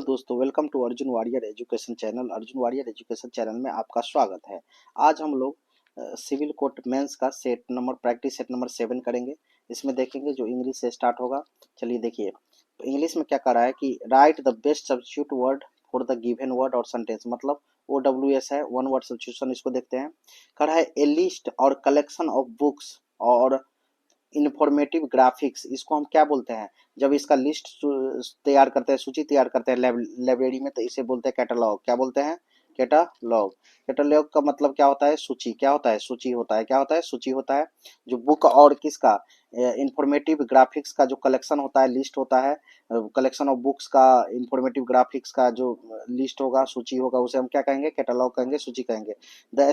दोस्तों, welcome to Arjun warrior education channel. Arjun warrior education channel में आपका स्वागत है। आज हम लोग सिविल कोर्ट मेंस का set number practice set number 7 करेंगे। इसमें देखेंगे जो इंग्लिश से स्टार्ट होगा। चलिए देखिए, इंग्लिश में क्या कर रहा है कि right the best substitute word for the given word और सेंटेंस, मतलब OWS है, वन वर्ड सब्स्टिट्यूशन। इसको देखते हैं। कर रहा है ए लिस्ट और कलेक्शन ऑफ बुक्स और इंफॉर्मेटिव ग्राफिक्स। इसको हम क्या बोलते हैं? जब इसका लिस्ट तैयार करते हैं, सूची तैयार करते हैं लाइब्रेरी में, तो इसे बोलते हैं कैटलॉग। क्या बोलते हैं? कैटलॉग। कैटलॉग का मतलब क्या होता है? सूची। क्या होता है? सूची होता है। क्या होता है? सूची होता है। जो बुक और किसका इंफॉर्मेटिव ग्राफिक्स का जो कलेक्शन होता है, लिस्ट होता है, कलेक्शन ऑफ बुक्स का इंफॉर्मेटिव ग्राफिक्स का जो लिस्ट होगा, सूची होगा, उसे हम क्या कहेंगे? कैटलॉग कहेंगे, सूची कहेंगे। The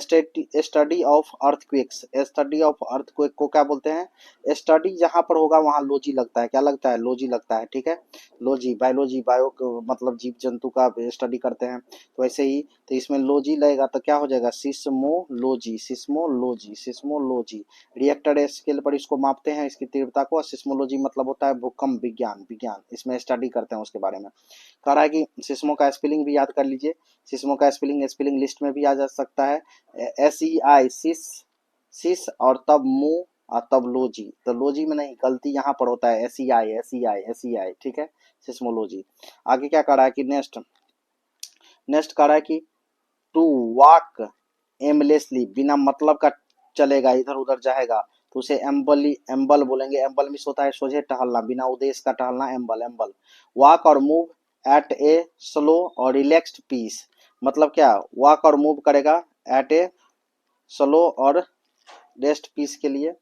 study of earthquakes. Study of earthquake को क्या बोलते हैं? स्टडी जहां पर होगा वहां लॉजी लगता है। क्या लगता है? लॉजी लगता है। ठीक है, लॉजी। बायोलॉजी, बायो मतलब जीव जंतु का स्टडी करते हैं, तो वैसे ही तो इसमें लॉजी लगेगा तो क्या हो जाएगा? Seismology. Seismology, seismology. Richter scale पर इसको मापते हैं, इसकी तीव्रता को। सिस्मोलॉजी मतलब होता है भूकंप विज्ञान। विज्ञान इसमें स्टडी करते हैं उसके बारे में। कह रहा है कि सिस्मो का स्पेलिंग भी याद कर लीजिए। सिस्मो का स्पेलिंग स्पेलिंग लिस्ट में भी आ जा सकता है। SEI, सिस, सिस, और तब मु और तब लोजी। तो लोजी में नहीं, गलती यहाँ पर होता है। SEI, SEI, SEI। ठीक है, सिस्मोलॉजी। आगे क्या कर रहा है कि नेक्स्ट नेक्स्ट कर रहा है कि टू वॉक एमलेसली, बिना मतलब का चलेगा, इधर उधर जाएगा, तो उसे एम्बली, एम्बल बोलेंगे। एम्बल मिस होता है सोझे टहलना, बिना उद्देश्य का टहलना, एम्बल, एम्बल। वॉक और move at a slow or relaxed peace, मतलब क्या? वॉक और मूव करेगा एट ए स्लो और रेस्ट पीस के लिए।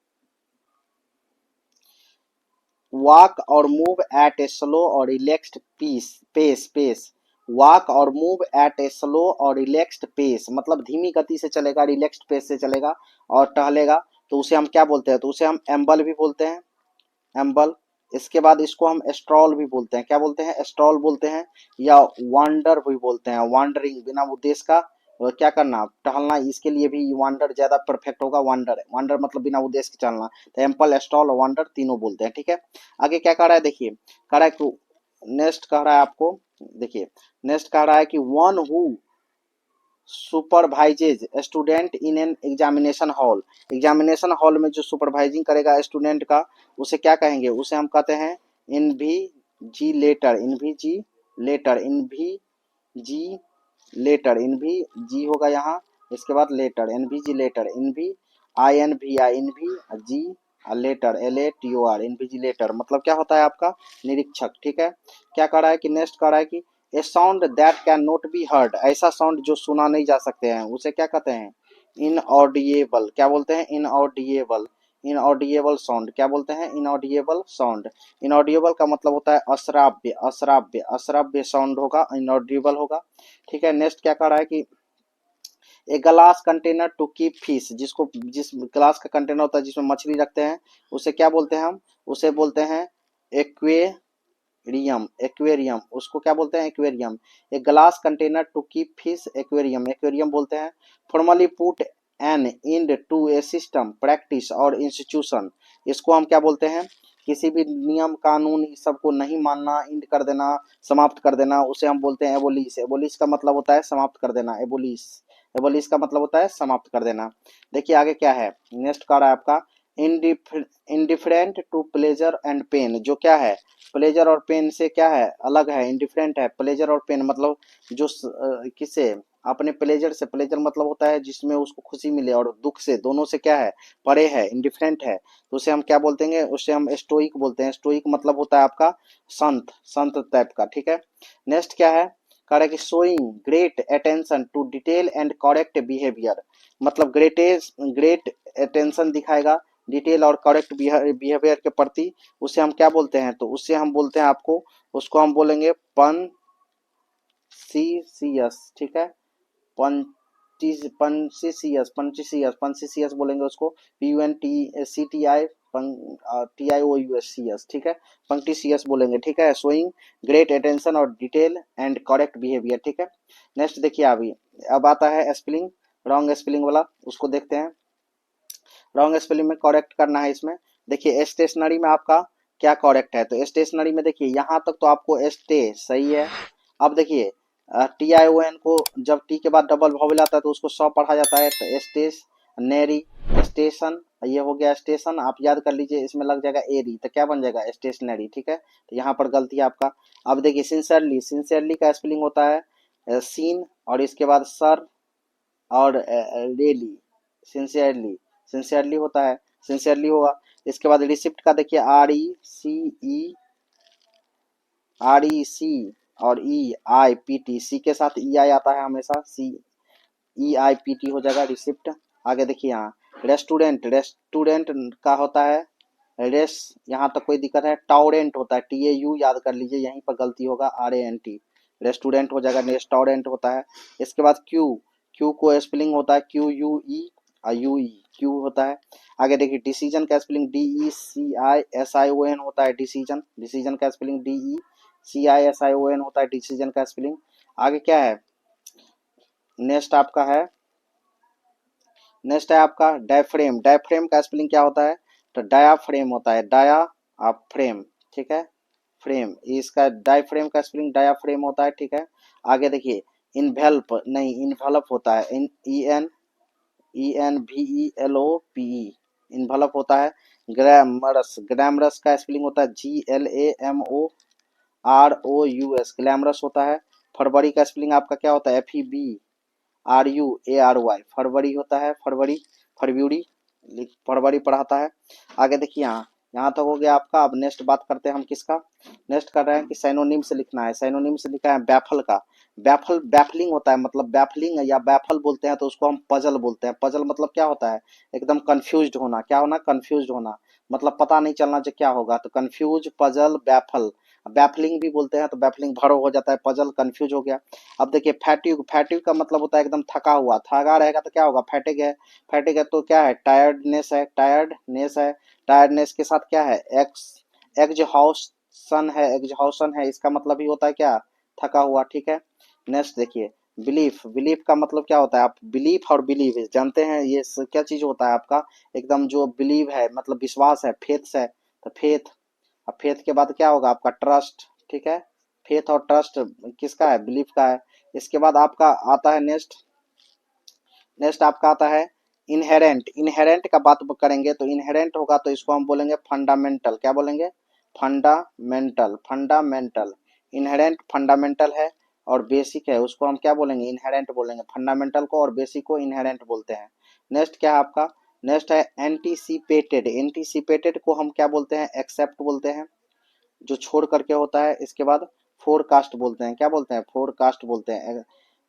वॉक और move at a slow or relaxed peace, pace, pace. Walk और move at a slow or relaxed pace, मतलब धीमी गति से चलेगा, रिलैक्स्ड पेस से चलेगा और टहलेगा, तो उसे हम क्या बोलते हैं? तो उसे हम एम्बल भी बोलते हैं, एम्बल। इसके बाद इसको हम स्ट्रॉल भी बोलते हैं। क्या बोलते हैं? स्ट्रॉल बोलते हैं, या वांडर भी बोलते हैं। वांडरिंग, बिना उद्देश्य का क्या करना? टहलना। इसके लिए भी वांडर ज्यादा परफेक्ट होगा। वांडर, वांडर मतलब बिना उद्देश्य के चलना। तो एम्पल, स्ट्रॉल, वांडर तीनों बोलते हैं। ठीक है, आगे क्या कह रहा है देखिए। कह रहा है कि नेक्स्ट कह रहा है आपको, देखिए नेक्स्ट कह रहा है कि one who supervises student in an examination hall. Examination hall में जो सुपरवाइजिंग करेगा स्टूडेंट का, उसे क्या कहेंगे? उसे हम कहते हैं इनविजिलेटर। इनविजिलेटर, इनविजिलेटर, इनविजी होगा यहाँ, इसके बाद लेटर, इनविजिलेटर। इनवी, INVI, इनवी, जी, लेटर, LATOR, इनविजिलेटर। मतलब क्या होता है आपका? निरीक्षक। ठीक है, क्या कर रहा है कि नेक्स्ट कर रहा है कि a sound that can not be heard. ऐसा साउंड जो सुना नहीं जा सकते हैं, उसे क्या कहते हैं? इनऑडिएबल। क्या बोलते हैं? इनऑडिएबल। Inaudible sound. क्या बोलते हैं? Inaudible sound. इनऑडिएबल का मतलब होता है अश्राव्य। अश्राव्य, अश्राव्य साउंड होगा, इनऑडिएबल होगा। ठीक है, नेक्स्ट क्या कह रहा है कि a glass container to keep fish, जिसको, जिस ग्लास का कंटेनर होता है जिसमें मछली रखते हैं, उसे क्या बोलते हैं हम? उसे बोलते हैं एक्वेरियम। एक्वेरियम, उसको क्या बोलते हैं? Aquarium. A glass container to keep fish, aquarium, aquarium बोलते हैं। Formally put an end to a system, practice or institution. इसको हम क्या बोलते हैं? किसी भी नियम कानून सबको नहीं मानना, इंड कर देना, समाप्त कर देना, उसे हम बोलते हैं एबोलिश। एबोलिश का मतलब होता है समाप्त कर देना। एबोलिश, एबोलिश का मतलब होता है समाप्त कर देना। देखिए आगे क्या है, नेक्स्ट का रहा है आपका indifferent to pleasure and pain. जो क्या है? प्लेजर और पेन से क्या है? अलग है, इंडिफरेंट है। प्लेजर और पेन मतलब जो किसे? अपने प्लेजर से, प्लेजर मतलब होता है जिसमें उसको खुशी मिले, और दुख से, दोनों से क्या है? परे है, इंडिफरेंट है, तो उसे हम क्या बोलते हैं? उसे हम स्टोइक बोलते हैं। स्टोइक मतलब होता है आपका संत, संत टाइप का। ठीक है, नेक्स्ट क्या है? कह रहा है कि showing great attention to detail and correct behaviour, मतलब ग्रेट अटेंशन दिखाएगा डिटेल और करेक्ट बिहेवियर के प्रति, उसे हम क्या बोलते हैं? तो उससे हम बोलते हैं आपको, उसको हम बोलेंगे पंसीसियस। ठीक है, पंसीसियस, पंसीसियस, पंसीसियस बोलेंगे उसको। PUNTCTI, TIOUSCS। ठीक है, पंक्टिसियस बोलेंगे। ठीक है, शोइंग ग्रेट अटेंशन और डिटेल एंड करेक्ट बिहेवियर। ठीक है, नेक्स्ट देखिए अभी, अब आता है स्पेलिंग, रॉन्ग स्पेलिंग वाला, उसको देखते हैं। रॉन्ग स्पेलिंग में करेक्ट करना है इसमें। देखिए स्टेशनरी में आपका क्या करेक्ट है? तो स्टेशनरी में देखिए यहाँ तक तो आपको स्टे सही है, अब देखिए TION को जब टी के बाद डबल वॉवेल आता है तो उसको सौ पढ़ा जाता है। तो स्टेशनरी, स्टेशन, ये हो गया स्टेशन, आप याद कर लीजिए, इसमें लग जाएगा एरी, तो क्या बन जाएगा स्टेशनरी, ठीक है। तो यहाँ पर गलती है आपका। अब देखिए सिंसियरली, सिंसियरली का स्पेलिंग होता है सीन और इसके बाद सर और रियली, सिंसियरली, सिंसियरली होता है, सिंसियरली होगा। इसके बाद रिसिप्ट का देखिए REC और EIPT, सी के साथ EI आता है हमेशा, CEIPT हो जाएगा रिसिप्ट। आगे देखिए यहाँ रेस्टोरेंट, रेस्टोरेंट का होता है रेस, यहाँ तक कोई दिक्कत है। टॉरेंट होता है TAU, याद कर लीजिए, यहीं पर गलती होगा RANT, रेस्टोरेंट हो जाएगा, रेस्टोरेंट होता है। इसके बाद क्यू को स्पेलिंग होता है QUE और UE, क्यू होता है। आगे देखिए डिसीजन का स्पेलिंग DECISION होता है, डिसीजन, डिसीजन का स्पेलिंग DECISION होता है, डिसीजन का स्पेलिंग। आगे क्या है, नेक्स्ट आपका है, नेक्स्ट है आपका डायफ्रेम, डायफ्रेम का स्पेलिंग क्या होता है, तो डायाफ्रेम होता है, डाया आप फ्रेम, ठीक है, फ्रेम, इसका डायफ्रेम का स्पेलिंग डायाफ्रेम होता है, ठीक है। आगे देखिए इन्वेल्प, नहीं इन्वेलप होता है, ENVELOPE, इन्वेलप होता है। ग्रामरस, ग्रामरस का स्पेलिंग होता है GLAMOROUS, ग्लैमरस होता है। फरवरी का स्पेलिंग आपका क्या होता है, FEBRUARY, फरवरी होता है, फरवरी, फरवरी, फरवरी पढ़ाता है। आगे देखिए यहाँ तक हो गया आपका। अब नेक्स्ट बात करते हैं हम किसका, नेक्स्ट कर रहे हैं कि साइनोनिम से लिखना है। साइनोनिम से लिखा है बैफल का, बैफल, बैफलिंग होता है, मतलब बैफलिंग या बैफल बोलते हैं तो उसको हम पजल बोलते हैं। पजल मतलब क्या होता है, एकदम कंफ्यूज्ड होना, क्या होना, कंफ्यूज्ड होना, मतलब पता नहीं चलना जो क्या होगा, तो कंफ्यूज, पजल, बैफल। बैफलिंग भी बोलते हैं, तो बैफलिंग भरो हो जाता है, पजल कंफ्यूज हो गया। अब देखिए फैटिग, फैटिग का मतलब होता है एकदम थका हुआ, थका रहेगा तो क्या होगा, फैटिग है, फैटिग है तो क्या है, टायर्डनेस है, टायर्डनेस है। टायर्डनेस के साथ क्या है, एग्जहॉस्शन है, एग्जहॉस्शन है, इसका मतलब ही होता है क्या, थका हुआ, ठीक है। नेक्स्ट देखिए बिलीफ, बिलीफ का मतलब क्या होता है, आप बिलीफ और बिलीव जानते हैं, ये क्या चीज होता है आपका, एकदम जो बिलीव है मतलब विश्वास है, फेथ है, तो फेथ। अब फेथ के बाद क्या होगा आपका, ट्रस्ट, ठीक है। फेथ और ट्रस्ट किसका है, बिलीफ का है। इसके बाद आपका आता है नेक्स्ट, नेक्स्ट आपका आता है इनहेरेंट, इनहेरेंट का बात करेंगे तो इनहेरेंट होगा तो इसको हम बोलेंगे फंडामेंटल, क्या बोलेंगे, फंडामेंटल, फंडामेंटल, इनहेरेंट फंडामेंटल है और बेसिक है, उसको हम क्या बोलेंगे, इनहेरेंट बोलेंगे, फंडामेंटल को और बेसिक को इनहेरेंट बोलते हैं। नेक्स्ट क्या है आपका, नेक्स्ट है एंटीसिपेटेड, एंटीसिपेटेड को हम क्या बोलते हैं, एक्सेप्ट बोलते हैं, जो छोड़ करके होता है। इसके बाद फोरकास्ट बोलते हैं, क्या बोलते हैं, फोरकास्ट बोलते हैं,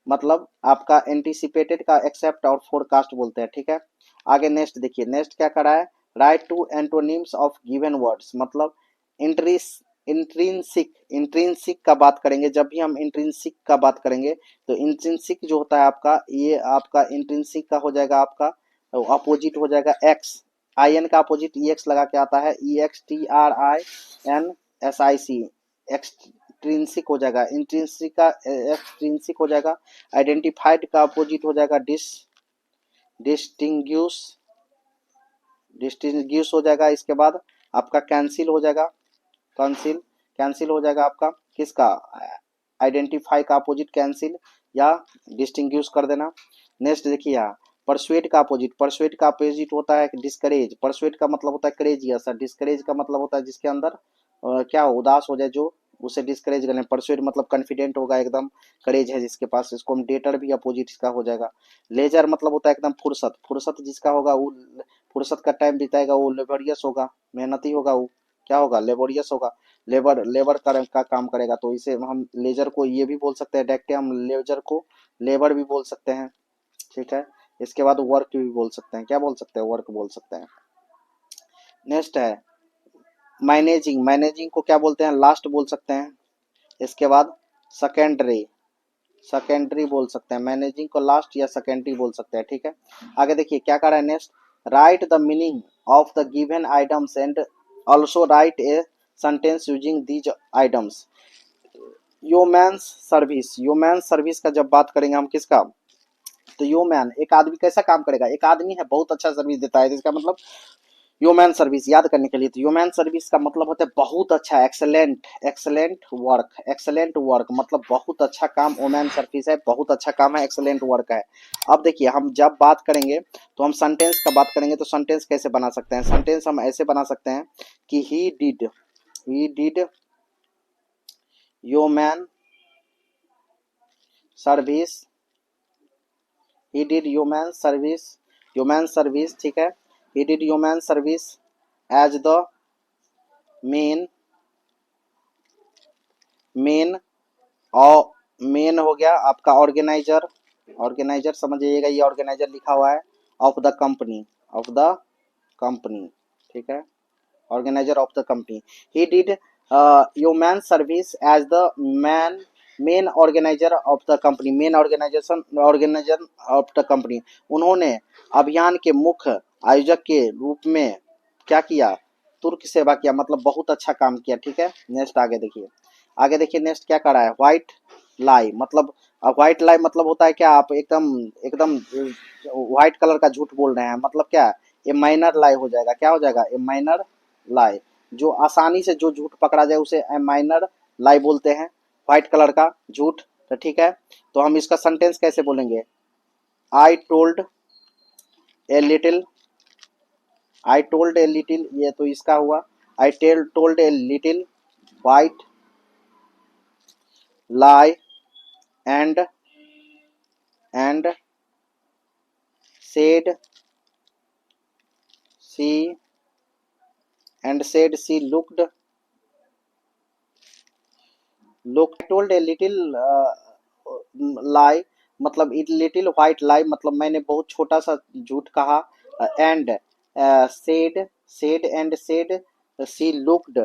मतलब आपका एंटीसिपेटेड का एक्सेप्ट और फोरकास्ट बोलते हैं, ठीक है। आगे नेक्स्ट देखिए, नेक्स्ट क्या करा है, write two antonyms of given words, मतलब इंट्रीस, इंट्रिंसिक, इंट्रिंसिक का बात करेंगे, जब भी हम इंट्रिंसिक का बात करेंगे तो इंट्रिंसिक जो होता है आपका, ये आपका इंट्रिंसिक का हो जाएगा आपका अपोजिट हो जाएगा एक्स, आई एन का अपोजिट EX लगा के आता है, EXTRINSIC, एक्सट्रिंसिक हो जाएगा, इंट्रिंसिक का एक्सट्रिंसिक हो जाएगा। आइडेंटिफाइड का अपोजिट हो जाएगा डिस्टिंग्यूश, डिस्टिंग्यूश हो जाएगा। इसके बाद आपका कैंसिल हो जाएगा, कैंसिल, कैंसिल हो जाएगा आपका किसका, आइडेंटिफाई का अपोजिट कैंसिल या डिस्टिंग्यूश कर देना। नेक्स्ट देखिए यहाँ परसुएट का अपोजिट, परसुएट का अपोजिट होता है डिस्करेज, परसुएट का मतलब होता है करेजियस, डिस्करेज का मतलब होता है जिसके अंदर क्या उदास हो जाए, जो उसे डिस्करेज करें। परसुएट मतलब कॉन्फिडेंट होगा एकदम, करेज है जिसके पास, इसको हम डेटर भी अपोजिट इसका हो जाएगा। लेजर मतलब होता है एकदम फुर्सत, फुर्सत जिसका होगा वो फुर्सत का टाइम बिताएगा वो लेबोरियस होगा, मेहनती होगा वो, क्या होगा, लेबोरियस होगा, लेबर, लेबर का काम करेगा, तो इसे हम लेजर को ये भी बोल सकते हैं, डायरेक्ट हम लेजर को लेबर भी बोल सकते हैं, ठीक है। इसके बाद वर्क भी बोल सकते हैं, क्या बोल सकते हैं, वर्क बोल सकते हैं। नेक्स्ट है मैनेजिंग, मैनेजिंग को क्या बोलते हैं, लास्ट बोल सकते हैं। इसके बाद सेकेंडरी, सेकेंडरी बोल सकते हैं, मैनेजिंग को लास्ट या सेकेंडरी बोल सकते हैं, ठीक है। आगे देखिए क्या कर रहा है next, write the meaning of the given items and also write a sentence using these items. Yeoman's service, yeoman's service का जब बात करेंगे हम किसका, तो योमैन एक आदमी कैसा काम करेगा, एक आदमी है बहुत अच्छा सर्विस देता है, इसका मतलब ह्यूमन सर्विस याद करने के लिए, तो ह्यूमन सर्विस का मतलब होता है बहुत अच्छा, एक्सेलेंट, एक्सेलेंट वर्क मतलब बहुत अच्छा काम। ह्यूमन सर्विस है, बहुत अच्छा काम है, एक्सेलेंट वर्क है। अब देखिए हम जब बात करेंगे तो हम सेंटेंस का बात करेंगे, तो सेंटेंस कैसे बना सकते हैं? सेंटेंस हम ऐसे बना सकते हैं कि he did human service, he did human service, ठीक है। He did human service as the main main और मेन हो गया आपका ऑर्गेनाइजर, ऑर्गेनाइजर समझिएगा, ये ऑर्गेनाइजर लिखा हुआ है, ऑफ द कंपनी, ठीक है, organiser of the company. He did human service as the man main organiser of the company, organiser of the company. उन्होंने अभियान के मुख्य आयोजक के रूप में क्या किया? तुर्क सेवा किया, मतलब बहुत अच्छा काम किया, ठीक है। नेक्स्ट आगे देखिए नेक्स्ट क्या कर रहा है? व्हाइट लाई मतलब, व्हाइट लाई मतलब होता है क्या? आप एकदम एकदम व्हाइट कलर का झूठ बोल रहे हैं, मतलब क्या? ए माइनर लाई हो जाएगा, क्या हो जाएगा? ए माइनर लाई। जो आसानी से जो झूठ पकड़ा जाए उसे ए माइनर लाई बोलते हैं, व्हाइट कलर का झूठ। तो ठीक है, तो हम इसका सेंटेंस कैसे बोलेंगे? I told a little, I told a little, ये तो इसका हुआ। I told a little white lie and and said she said she looked I told a little lie मतलब it little white lie मतलब मैंने बहुत छोटा सा झूठ कहा। and said she looked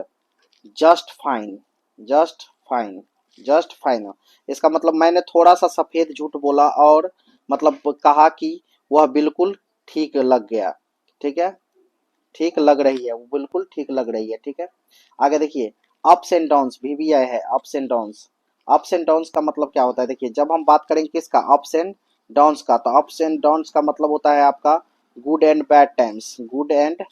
just fine, just fine, just fine. इसका मतलब मैंने थोड़ा सा सफेद झूठ बोला और मतलब कहा कि वह बिल्कुल ठीक लग गया, ठीक है, ठीक लग रही है, वो बिल्कुल ठीक लग रही है, ठीक है। आगे देखिए अप्स एंड डाउन्स भी आया है, ups and downs. Ups and downs का मतलब क्या होता है? देखिए जब हम बात करेंगे किसका? अप्स एंड डाउन्स का, तो अप्स एंड डाउन्स का मतलब होता है आपका good and bad times, good and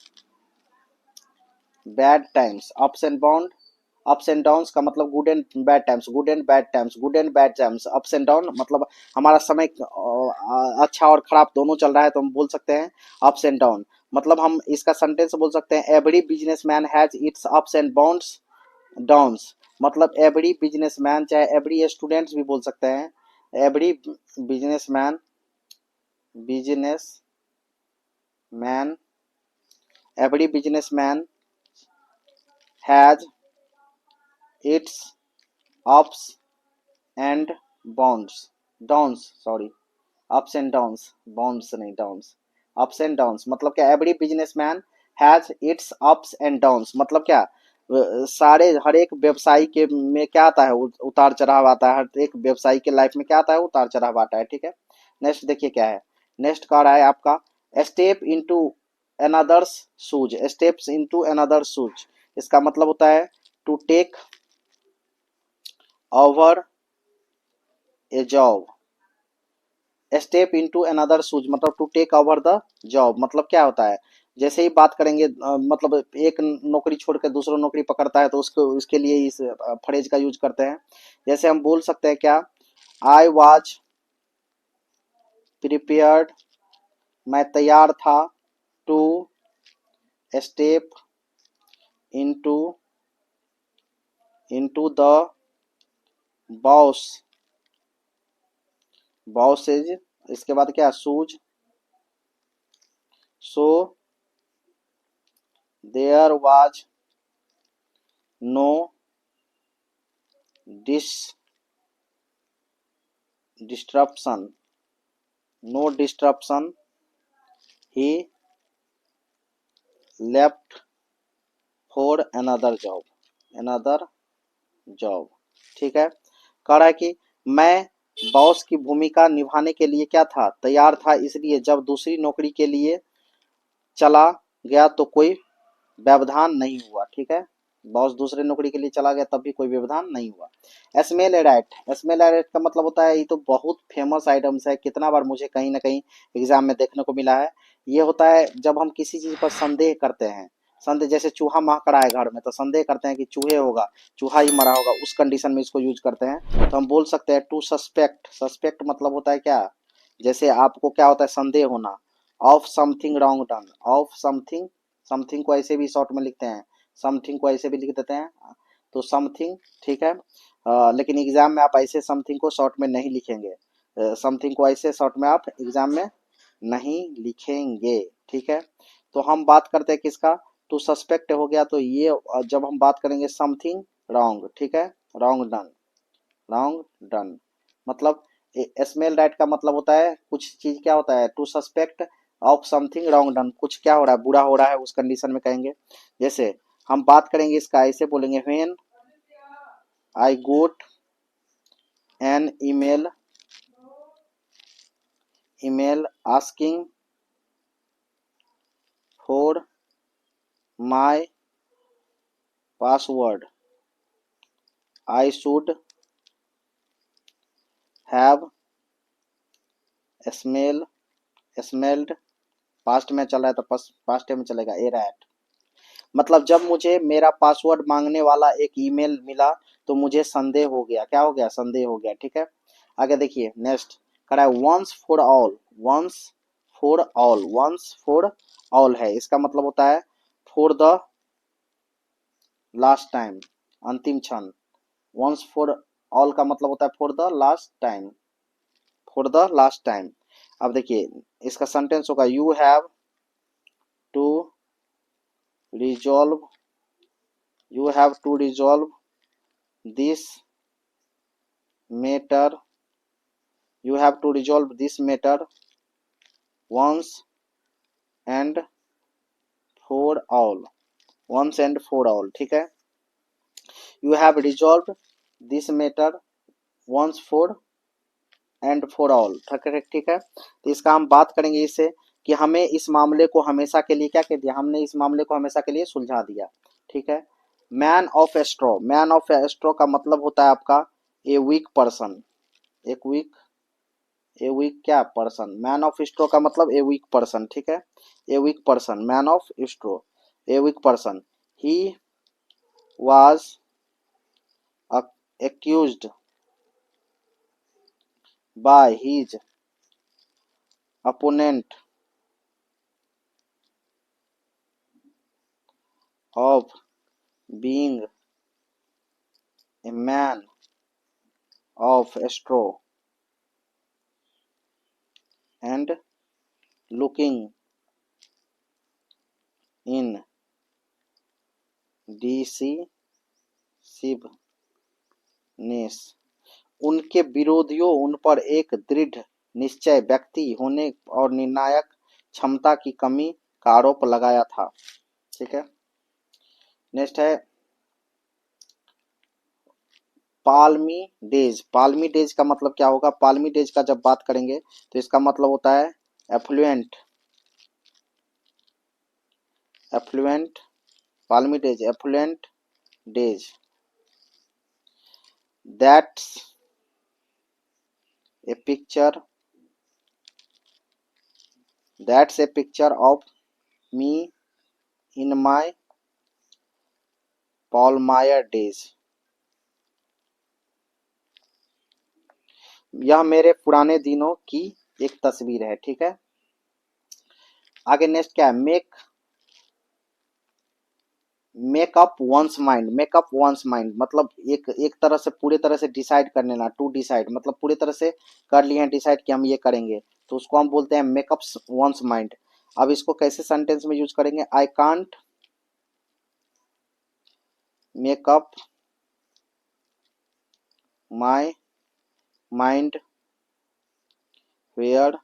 bad times. Ups and downs का मतलब good and bad times, good and bad times, good and bad times. Ups and down मतलब हमारा समय अच्छा और खराब दोनों चल रहा है, तो हम बोल सकते हैं अप्स एंड डाउन। मतलब हम इसका सेंटेंस बोल सकते हैं every businessman has its ups and bounds downs. मतलब एवरी बिजनेसमैन, चाहे एवरी स्टूडेंट्स भी बोल सकते हैं, every businessman, business man, every businessman has its ups and bounds, downs sorry, ups and downs, bounds नहीं डाउन्स, अप्स एंड डाउन्स। मतलब क्या? Every businessman has its ups and downs मतलब क्या? सारे हर एक व्यवसायी के में क्या आता है? उतार चढ़ाव आता है, हर एक व्यवसायी के लाइफ में क्या आता है? उतार चढ़ाव आता है, ठीक है। नेक्स्ट देखिए क्या है, नेक्स्ट कह रहा है आपका step into another's shoes, steps into another shoes. इसका मतलब होता है to take over a job, step into another shoes मतलब to take over the job. मतलब क्या होता है? जैसे ही बात करेंगे मतलब एक नौकरी छोड़ कर दूसरा नौकरी पकड़ता है, तो उसको उसके लिए इस फ्रेज का यूज करते हैं। जैसे हम बोल सकते हैं क्या? आई वॉज प्रिपेयर्ड, मैं तैयार था, to step into into the boss, bosses. इसके बाद क्या? Shoes, so there was no dis disruption, no disruption, he left for another job, ठीक है। कह रहा है कि मैं बॉस की भूमिका निभाने के लिए क्या था? तैयार था, इसलिए जब दूसरी नौकरी के लिए चला गया तो कोई व्यवधान नहीं हुआ, ठीक है, बॉस दूसरे नौकरी के लिए चला गया तब भी कोई व्यवधान नहीं हुआ। एस्मेल एडाइट, एस्मेल एडाइट का मतलब होता है, ये तो बहुत फेमस आइटम्स है, कितना बार मुझे कहीं ना कहीं एग्जाम में देखने को मिला है। ये होता है जब हम किसी चीज पर संदेह करते हैं, संदेह, जैसे चूहा महक रहा है घर में तो संदेह करते हैं कि चूहे होगा, चूहा ही मरा होगा, उस कंडीशन में इसको यूज करते हैं। तो हम बोल सकते हैं टू सस्पेक्ट, सस्पेक्ट मतलब होता है क्या, जैसे आपको क्या होता है संदेह होना, of something wrong done, of something, something को ऐसे भी शॉर्ट में लिखते हैं, समथिंग को ऐसे भी लिख देते हैं, तो समथिंग, ठीक है। लेकिन एग्जाम में आप ऐसे समथिंग को शॉर्ट में नहीं लिखेंगे, समथिंग को ऐसे शॉर्ट में आप एग्जाम में नहीं लिखेंगे, ठीक है। तो हम बात करते हैं किसका, टू सस्पेक्ट हो गया, तो ये जब हम बात करेंगे समथिंग रॉन्ग, ठीक है, रॉन्ग डन, रॉन्ग डन, मतलब स्मेल राइट का मतलब होता है कुछ चीज क्या होता है, to suspect of something wrong done, कुछ क्या हो रहा है, बुरा हो रहा है, उस कंडीशन में कहेंगे। जैसे हम बात करेंगे इसका, ऐसे बोलेंगे when I goat N email, email asking for my password, I should have smell, smelled, past में चल रहा है तो पास्ट में चलेगा ए रैट, मतलब जब मुझे मेरा पासवर्ड मांगने वाला एक ईमेल मिला तो मुझे संदेह हो गया, क्या हो गया, संदेह हो गया, ठीक है। आगे देखिए नेक्स्ट करा है once for all, once for all, once for all है, इसका मतलब होता है फॉर द लास्ट टाइम, अंतिम क्षण। वंस फॉर ऑल का मतलब होता है for the last time, for the last time. अब देखिए इसका सेंटेंस होगा you have to resolve, you have to resolve this matter, you have to resolve this matter once and for all, once and for all, ठीक है। you have resolved this matter once for and for all, ठीक है। तो इसका हम बात करेंगे इससे कि हमें इस मामले को हमेशा के लिए क्या कह दिया, हमने इस मामले को हमेशा के लिए सुलझा दिया, ठीक है। Man of straw, man of straw का मतलब होता है आपका ए वीक पर्सन, एक वीक, ए वीक क्या पर्सन, मैन ऑफ स्ट्रो का मतलब ए वीक पर्सन, ठीक है, a weak person, man of straw, a weak person. He was accused by his opponent of being a man of straw and looking in decisiveness, उनके विरोधियों उन पर एक दृढ़ निश्चय व्यक्ति होने और निर्णायक क्षमता की कमी का आरोप लगाया था, ठीक है। नेक्स्ट है पाल्मी डेज, पाल्मी डेज का मतलब क्या होगा, पाल्मी डेज का जब बात करेंगे तो इसका मतलब होता है affluent, affluent, palmy days affluent days, that's a picture, that's a picture of me in my palmy days, यह मेरे पुराने दिनों की एक तस्वीर है, ठीक है। आगे नेक्स्ट क्या है, makeup once mind, makeup once mind मतलब एक तरह से पूरे तरह से डिसाइड कर लेना, टू डिसाइड मतलब पूरे तरह से कर लिए हैं डिसाइड कि हम ये करेंगे, तो उसको हम बोलते हैं मेकअप वंस माइंड। अब इसको कैसे सेंटेंस में यूज करेंगे, I can't make up my mind where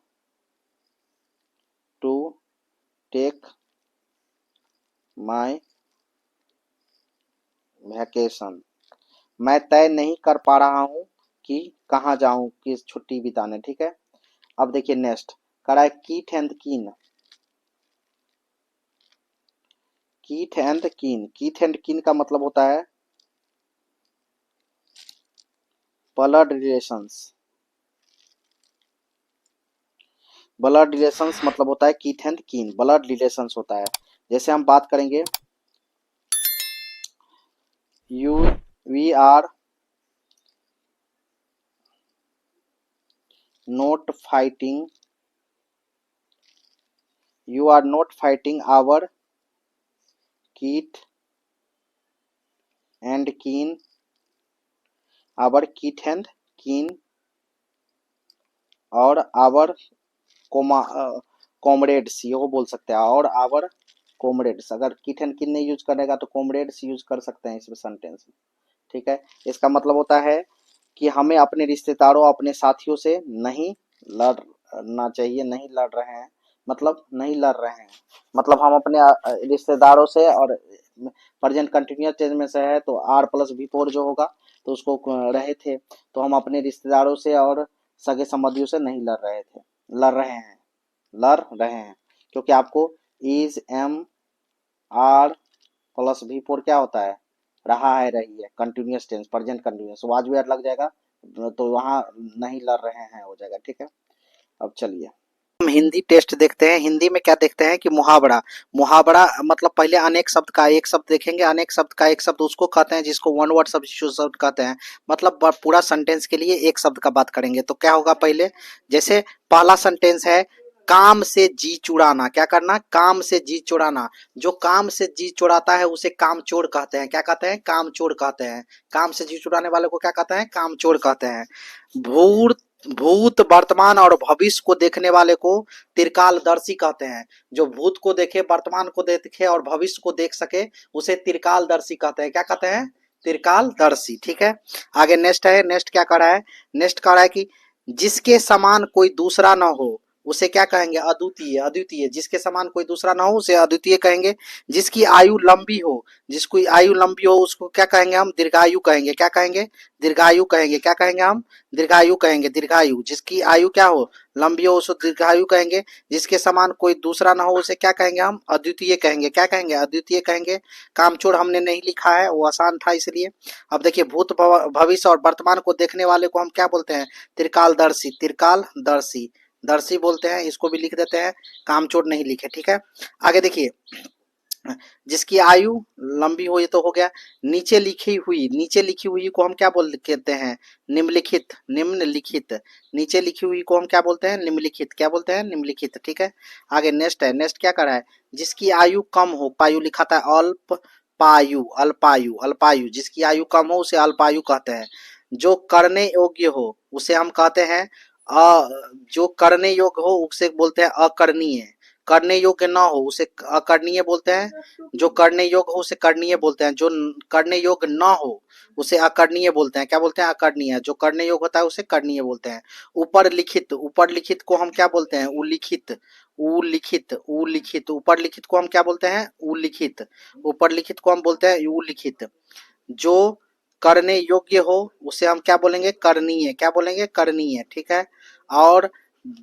to take my vacation, मैं तय नहीं कर पा रहा हूं कि कहाँ जाऊं किस छुट्टी बिताने, ठीक है। अब देखिए नेक्स्ट करा है कीट एंड कीन, कीथ एंड कीन, कीथ एंड कीन का मतलब होता है ब्लड रिलेशंस। ब्लड रिलेशंस मतलब होता है kith and kin, blood relations होता है। जैसे हम बात करेंगे you we are not fighting, you are not fighting our kith and kin, our kith and kin और आवर कॉमरेड्स, ये बोल सकते हैं, और आवर कॉमरेड्स। अगर कीथ एंड कीन नहीं यूज करेगा तो कॉमरेड्स यूज कर सकते हैं इसमें सेंटेंस में। ठीक है, इसका मतलब होता है कि हमें अपने रिश्तेदारों, अपने साथियों से नहीं लड़ना चाहिए, नहीं लड़ रहे हैं, मतलब नहीं लड़ रहे हैं, मतलब हम अपने रिश्तेदारों से, और प्रेजेंट कंटिन्यूअस टेंस में से है तो आर प्लस बी फोर जो होगा तो उसको रहे थे, तो हम अपने रिश्तेदारों से और सगे संबंधियों से नहीं लड़ रहे थे, लड़ रहे हैं, लड़ रहे हैं, क्योंकि आपको इज एम आर प्लस भी फोर क्या होता है, रहा है, रही है, continuous tense, present continuous, was were लग जाएगा तो वहां नहीं लड़ रहे हैं हो जाएगा। ठीक है, अब चलिए हम हिंदी टेस्ट देखते हैं। हिंदी में क्या देखते हैं कि मुहावरा, मुहावरा मतलब पहले अनेक शब्द का एक शब्द देखेंगे, अनेक शब्द का एक शब्द उसको कहते हैं जिसको वन वर्ड सब्स्टिट्यूट शब्द कहते हैं, मतलब पूरा सेंटेंस के लिए एक शब्द का बात करेंगे। तो क्या होगा पहले, जैसे पहला सेंटेंस है काम से जी चुराना, क्या करना, काम से जी चुराना, जो काम से जी चुराता है उसे कामचोर कहते हैं, क्या कहते हैं, कामचोर कहते हैं, काम से जी चुराने वाले को क्या कहते हैं, कामचोर कहते हैं। भूत भूत वर्तमान और भविष्य को देखने वाले को त्रिकालदर्शी कहते हैं, जो भूत को देखे, वर्तमान को देखे और भविष्य को देख सके उसे त्रिकालदर्शी कहते हैं, क्या कहते हैं, त्रिकालदर्शी। ठीक है, आगे नेक्स्ट है, नेक्स्ट क्या कर रहा है, नेक्स्ट कह रहा है कि जिसके समान कोई दूसरा न हो उसे क्या कहेंगे, अद्वितीय, अद्वितीय, जिसके समान कोई दूसरा ना हो उसे अद्वितीय कहेंगे। जिसकी आयु लंबी हो, जिसकी आयु लंबी हो उसको क्या कहेंगे हम, दीर्घायु कहेंगे, क्या कहेंगे, दीर्घायु कहेंगे, क्या कहेंगे हम, दीर्घायु कहेंगे, दीर्घायु, जिसकी आयु क्या हो, लंबी हो उसको दीर्घायु कहेंगे। जिसके समान कोई दूसरा ना हो उसे क्या कहेंगे हम, अद्वितीय कहेंगे, क्या कहेंगे, अद्वितीय कहेंगे। कामचोर हमने नहीं लिखा है, वो आसान था इसलिए। अब देखिए भूत भविष्य और वर्तमान को देखने वाले को हम क्या बोलते हैं, त्रिकालदर्शी, त्रिकालदर्शी, दर्शी बोलते हैं, इसको भी लिख देते हैं, कामचोर नहीं लिखे। ठीक है, आगे देखिए, जिसकी आयु लंबी हो, ये तो हो गया। नीचे लिखी हुई, नीचे लिखी हुई को हम क्या बोल कहते हैं, निम्नलिखित, निम्नलिखित, नीचे लिखी हुई को हम क्या बोलते हैं, निम्नलिखित, क्या बोलते हैं, निम्नलिखित। ठीक है, आगे नेक्स्ट है, नेक्स्ट क्या कर रहा है, जिसकी आयु कम हो, पायु लिखा था, अल्प पायु, अल्पायु, अल्पायु, जिसकी आयु कम हो उसे अल्पायु कहते हैं। जो करने योग्य हो उसे हम कहते हैं जो करने योग्य हो उसे बोलते हैं अकरणीय, करने योग्य ना हो उसे अकरणीय बोलते हैं, जो करने योग्य हो उसे करणीय बोलते हैं, जो करने योग्य ना हो उसे अकरणीय बोलते हैं, क्या बोलते हैं, अकरणीय, जो करने योग्य होता है उसे करणीय बोलते हैं। ऊपर लिखित, ऊपर लिखित को हम क्या बोलते हैं, उल्लिखित, उल्लिखित, उल्लिखित, ऊपर लिखित को हम क्या बोलते हैं, उल्लिखित, ऊपर लिखित को हम बोलते हैं उल्लिखित। जो करने योग्य हो उसे हम क्या बोलेंगे, करणीय, क्या बोलेंगे, करणीय। ठीक है, और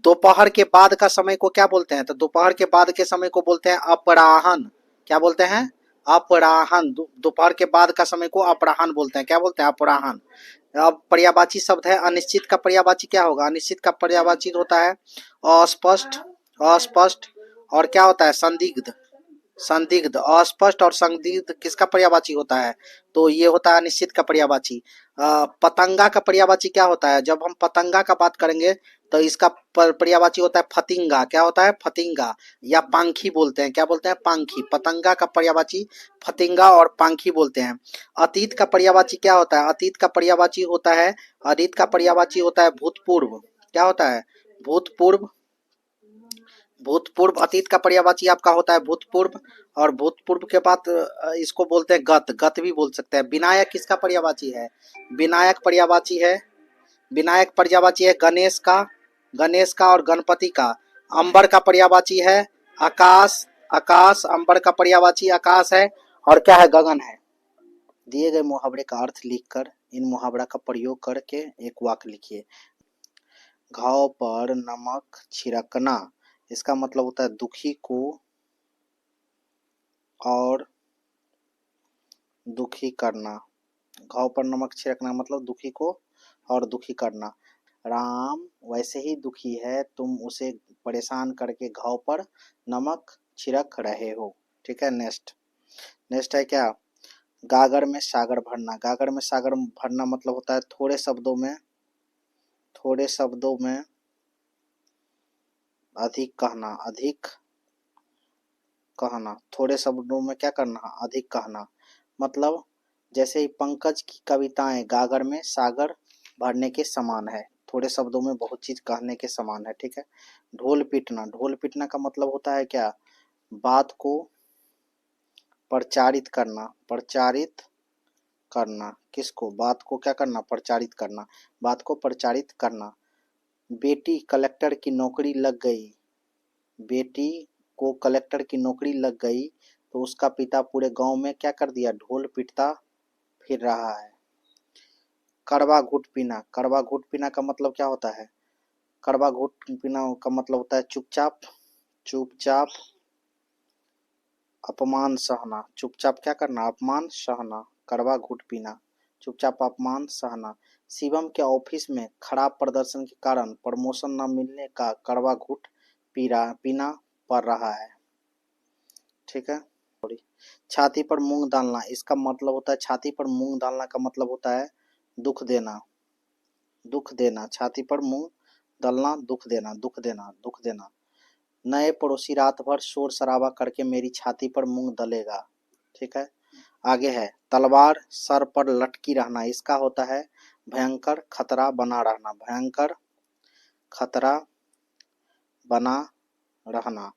दोपहर के बाद का समय को क्या बोलते हैं, तो दोपहर के बाद के समय को बोलते हैं अपराहन, क्या बोलते हैं, अपराहन, दोपहर के बाद का समय को अपराहन बोलते हैं, क्या बोलते हैं, अपराहन। अब पर्यायवाची शब्द है, अनिश्चित का पर्यायवाची क्या होगा, अनिश्चित का पर्यायवाची होता है अस्पष्ट, अस्पष्ट, और क्या होता है, संदिग्ध, संदिग्ध, अस्पष्ट और संदिग्ध किसका पर्यायवाची होता है, तो ये होता है अनिश्चित का पर्यायवाची। पतंगा का पर्यायवाची क्या होता है, जब हम पतंगा का बात करेंगे तो इसका पर्यायवाची होता है फतिंगा, क्या होता है, फतिंगा, या पांखी बोलते हैं, क्या बोलते हैं, पांखी, पतंगा का पर्यायवाची फतिंगा और पांखी बोलते हैं। अतीत का पर्यायवाची क्या होता है, अतीत का पर्यायवाची होता है, अतीत का पर्यायवाची होता है भूतपूर्व, क्या होता है, भूतपूर्व, भूतपूर्व, अतीत का पर्यायवाची आपका होता है भूतपूर्व, और भूतपूर्व के बाद इसको बोलते हैं गत, गत भी बोल सकते हैं। विनायक किसका पर्यायवाची है, विनायक पर्यायवाची है, विनायक पर्यायवाची है गणेश का, गणेश का और गणपति का। अंबर का पर्यायवाची है आकाश, आकाश, अंबर का पर्यायवाची आकाश है, और क्या है, गगन है। दिए गए मुहावरे का अर्थ लिखकर इन मुहावरा का प्रयोग करके एक वाक्य लिखिए। घाव पर नमक छिड़कना, इसका मतलब होता है दुखी को और दुखी करना। घाव पर नमक छिड़कना मतलब दुखी को और दुखी करना। राम वैसे ही दुखी है, तुम उसे परेशान करके घाव पर नमक छिड़क रहे हो। ठीक है, नेक्स्ट नेक्स्ट है क्या, गागर में सागर भरना। गागर में सागर भरना मतलब होता है थोड़े शब्दों में अधिक कहना। अधिक कहना, थोड़े शब्दों में क्या करना, अधिक कहना। मतलब जैसे ही पंकज की कविताएं गागर में सागर भरने के समान है, थोड़े शब्दों में बहुत चीज कहने के समान है। ठीक है, ढोल पीटना। ढोल पीटना का मतलब होता है क्या, बात को प्रचारित करना। प्रचारित करना किसको, बात को क्या करना, प्रचारित करना, बात को प्रचारित करना। बेटी कलेक्टर की नौकरी लग गई। बेटी को कलेक्टर की नौकरी लग गई तो उसका पिता पूरे गांव में क्या कर दिया, ढोल पीटता फिर रहा है। कड़वा घुट पीना। कड़वा घुट पीना का मतलब क्या होता है, कड़वा घुट पीना का मतलब होता है चुपचाप चुपचाप अपमान सहना। चुपचाप क्या करना, अपमान सहना। कड़वा घुट पीना, चुपचाप अपमान सहना। शिवम के ऑफिस में खराब प्रदर्शन के कारण प्रमोशन न मिलने का कड़वा घुट पीना पड़ रहा है। ठीक है, छाती पर मूंग डालना। इसका मतलब होता है, छाती पर मूंग डालना का मतलब होता है दुख देना। दुख देना, छाती पर मूंग डालना, दुख देना, दुख देना, दुख देना। नए पड़ोसी रात भर शोर शराबा करके मेरी छाती पर मूंग दलेगा। ठीक है, आगे है तलवार सर पर लटकी रहना। इसका होता है भयंकर खतरा बना रहना। भयंकर खतरा बना रहना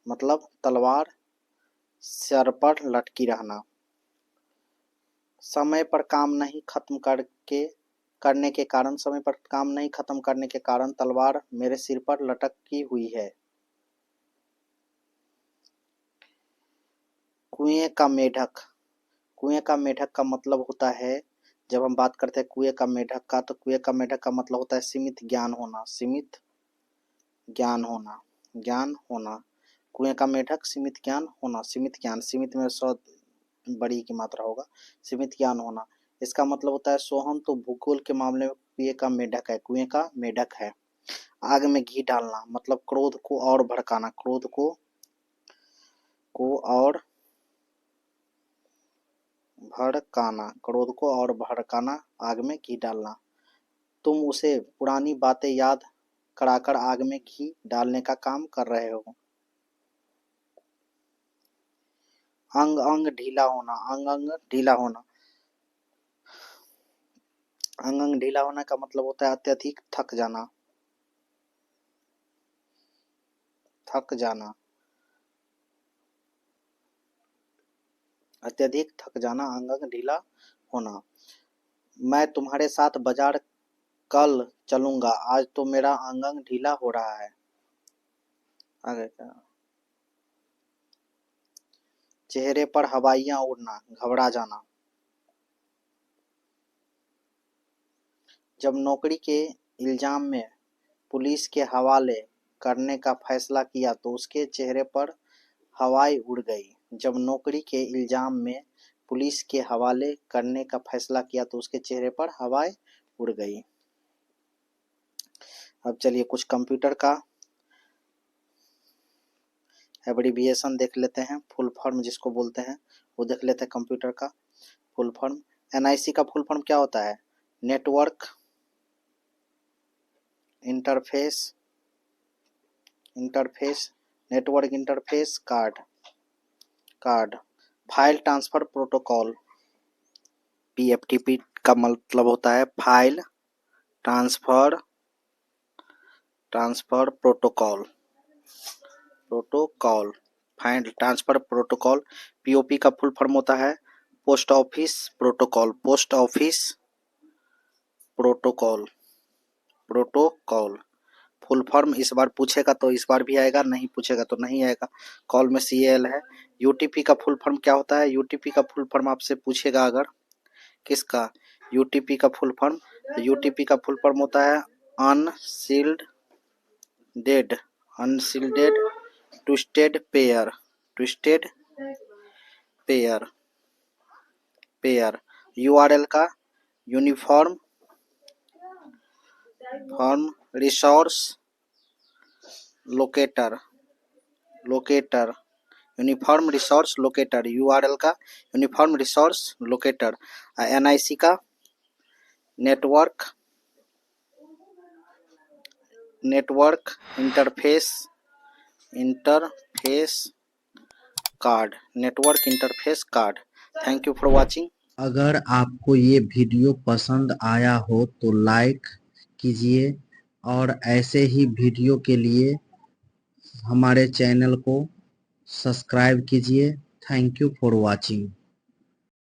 मतलब तलवार सर पर लटकी रहना। समय पर काम नहीं खत्म करने के कारण, समय पर काम नहीं खत्म करने के कारण तलवार मेरे सिर पर लटकी हुई है। कुएं का मेढक। कुएं का मेढक का मतलब होता है, जब हम बात करते हैं कुएं का मेढक का, तो कुएं का मेढक का मतलब होता है सीमित ज्ञान होना। सीमित ज्ञान होना, ज्ञान होना। कुएं का मेढक सीमित ज्ञान होना। सीमित ज्ञान, सीमित में सौ बड़ी की मात्रा होगा, सीमित ज्ञान होना। इसका मतलब होता है सोहम तो भूगोल के मामले में कुएं का मेढक है। कुएं का मेढक है। आग में घी डालना मतलब क्रोध को और भड़काना। क्रोध को और भड़काना, क्रोध को और भड़काना, आग में घी डालना। तुम उसे पुरानी बातें याद कराकर आग में घी डालने का काम कर रहे हो। अंग अंग ढीला होना। अंग अंग ढीला होना। अंग अंग ढीला होना का मतलब होता है अत्यधिक थक जाना। थक जाना, अत्यधिक थक जाना, अंग अंग ढीला होना। मैं तुम्हारे साथ बाजार कल चलूंगा, आज तो मेरा अंग अंग ढीला हो रहा है। आगे क्या, चेहरे पर हवाइयां उड़ना, घबरा जाना। जब नौकरी के इल्जाम में पुलिस के हवाले करने का फैसला किया तो उसके चेहरे पर हवाएं उड़ गई। जब नौकरी के इल्जाम में पुलिस के हवाले करने का फैसला किया तो उसके चेहरे पर हवाएं उड़ गई। अब चलिए कुछ कंप्यूटर का एब्रीविएशन देख लेते हैं, फुल फॉर्म जिसको बोलते हैं वो देख लेते हैं कंप्यूटर का फुल फॉर्म। एनआईसी का फुल फॉर्म क्या होता है, network interface network interface card. File transfer protocol, PFTP का मतलब होता है file transfer protocol. File transfer protocol. POP का फुल फॉर्म होता है post office protocol. Protocol full form इस बार पूछेगा तो इस बार भी आएगा, नहीं पूछेगा तो नहीं आएगा। कॉल में CAL है। यूटीपी का फुल फॉर्म क्या होता है, यूटीपी का फुल फॉर्म आपसे पूछेगा अगर किसका, यूटीपी का फुल फॉर्म, यूटीपी का फुल फॉर्म होता है unshielded twisted pair. Twisted pair, pair. URL का uniform form resource locator, locator, uniform resource locator. URL का यूनिफॉर्म रिसोर्स लोकेटर। एनआईसी का network, network interface, interface card, network interface card. Thank you for watching. अगर आपको ये video पसंद आया हो तो लाइक कीजिए और ऐसे ही वीडियो के लिए हमारे चैनल को सब्सक्राइब कीजिए। Thank you for watching.